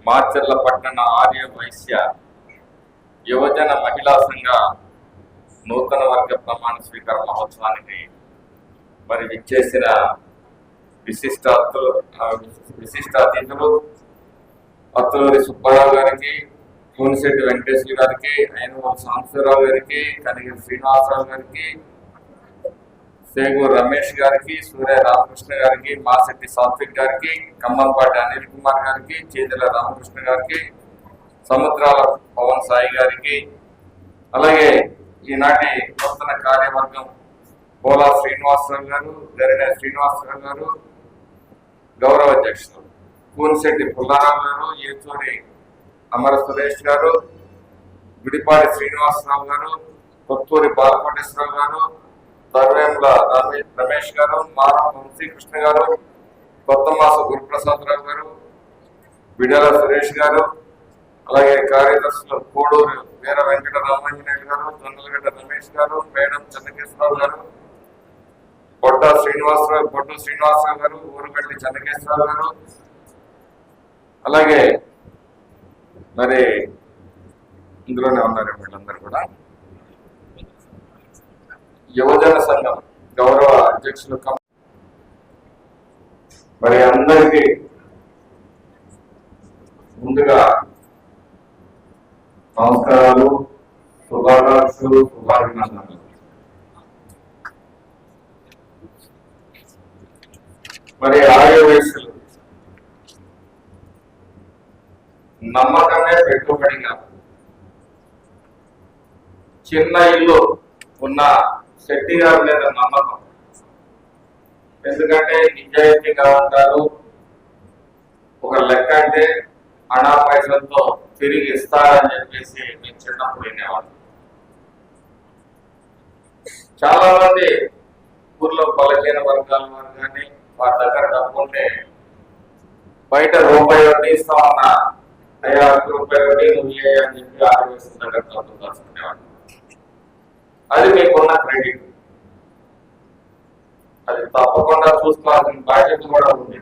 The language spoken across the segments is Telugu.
మాచర్ల పట్టణ ఆర్య వైశ్య యువజన మహిళా సంఘ నూతన వర్గ ప్రమాణ స్వీకార మహోత్సవానికి మరి విచ్చేసిన విశిష్ట అతిథులు అత్తులూరి సుబ్బారావు గారికి, కూనిశెట్టి వెంకటేశ్వర గారికి, అయినవోలు సాంబశివరావు గారికి, కనిగిరి శ్రీనివాసరావు గారికి, సేగూరు రమేష్ గారికి, సూర్య రామకృష్ణ గారికి, మాశెట్టి సాత్విక్ గారికి, ఖమ్మంపాటి అనిల్ కుమార్ గారికి, చేతుల రామకృష్ణ గారికి, సముద్రాల పవన్ సాయి గారికి, అలాగే ఈనాటి నూతన కార్యవర్గం పోలా శ్రీనివాసరావు గారు, గరినే శ్రీనివాసరావు గారు, గౌరవ అధ్యక్షులు కూనిశెట్టి పుల్లారావు గారు, ఏచూరి అమర సురేష్ గారు, గుడిపాటి శ్రీనివాసరావు గారు, కొత్తూరి బాలకోటేశ్వరరావు గారు, తర్వేముల రమేష్ గారు, మారం వంశీకృష్ణ గారు, కొత్తమాస గురుప్రసాదరావు గారు, బిడల సురేష్ గారు, అలాగే కార్యదర్శులు కోడూరు వీర వెంకట రామాంజనేయులు గారు, జొన్నలగడ్డ రమేష్ గారు, మేడం చెన్నకేశ్వరరావు గారు, పొట్టు శ్రీనివాసరావు గారు, ఊరుగడ్డి చెన్నకేశ్వరరావు గారు, అలాగే మరి ఇందులోనే ఉన్నారు వీళ్ళందరూ కూడా యువజన సంఘం గౌరవ అధ్యక్షులు మరి అందరికీ ముందుగా నమస్కారాలు, శుభాకాంక్షలు, శుభాభినందనలు. మరి ఆర్య వయస్సులు నమ్మకమే పెట్టుబడిగా చిన్న ఇల్లు ఉన్న శెట్టి గారి మీద నమ్మకం. ఎందుకంటే నిజాయితీగా ఉంటారు. ఒక లెక్క అంటే అనా పైసలతో తిరిగి ఇస్తారని చెప్పేసి మేము చిన్నప్పుడు వినేవాళ్ళం. చాలా మంది ఊర్లో బలహీన వర్గాల వారు కానీ వారి దగ్గర డబ్బు ఉంటే బయట రూపాయి వడ్డీ ఇస్తామన్నా అయ్యా రూపాయి వడ్డీ నువ్వు అని చెప్పి 6 వయసుల దగ్గర డబ్బులు దాచుకునేవాడు. అది మీకున్న క్రెడిట్. అది తప్పకుండా చూసుకోవాల్సిన బాధ్యత కూడా ఉంది.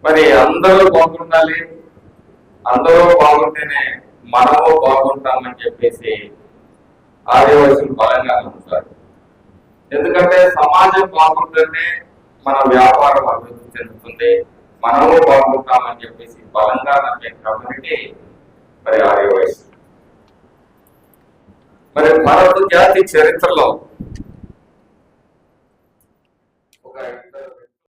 మరి అందరూ బాగుండాలి, అందరూ బాగుంటేనే మనము బాగుంటామని చెప్పేసి ఆదివాసులు బలంగా ఉంటారు. ఎందుకంటే సమాజం బాగుంటేనే మన వ్యాపారం అభివృద్ధి చెందుతుంది, మనము బాగుంటామని చెప్పేసి బలంగా నమ్మే కమ్యూనిటీ మరి ఆదివాసులు. మరి భారత జాతి చరిత్రలో